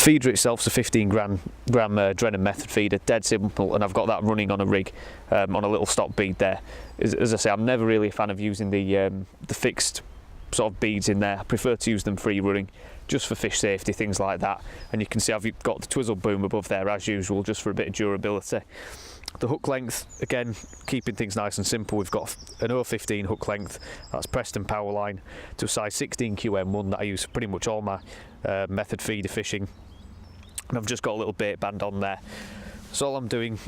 The feeder itself's a 15 gram Drennan method feeder, dead simple, and I've got that running on a rig on a little stock bead there. As I say, I'm never really a fan of using the fixed sort of beads in there. I prefer to use them free running, just for fish safety, things like that. And you can see I've got the twizzle boom above there as usual, just for a bit of durability. The hook length, again, keeping things nice and simple. We've got an 015 hook length, that's Preston Powerline, to a size 16 QM1 that I use for pretty much all my method feeder fishing. And I've just got a little bait band on there. So all I'm doing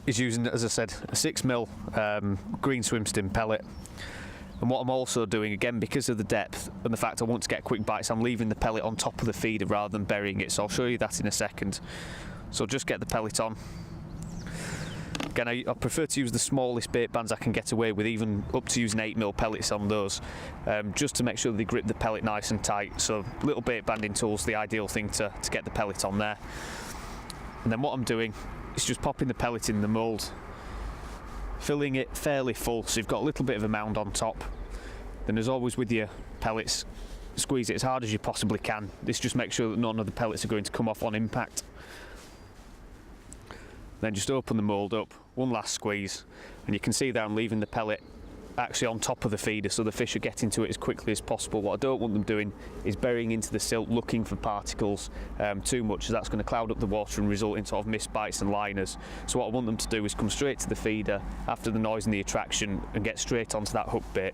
is using, as I said, a 6mm green swim stim pellet. And what I'm also doing, again, because of the depth and the fact I want to get quick bites, I'm leaving the pellet on top of the feeder rather than burying it. So I'll show you that in a second. So just get the pellet on. Again, I prefer to use the smallest bait bands I can get away with, even up to using 8mm pellets on those, just to make sure they grip the pellet nice and tight. So little bait banding tool's the ideal thing to get the pellet on there. And then what I'm doing is just popping the pellet in the mould, filling it fairly full, so you've got a little bit of a mound on top. Then as always with your pellets, squeeze it as hard as you possibly can. This just makes sure that none of the pellets are going to come off on impact. Then just open the mould up, one last squeeze, and you can see there I'm leaving the pellet actually on top of the feeder, so the fish are getting to it as quickly as possible. What I don't want them doing is burying into the silt looking for particles too much, as that's going to cloud up the water and result in sort of missed bites and liners. So what I want them to do is come straight to the feeder after the noise and the attraction and get straight onto that hook bait.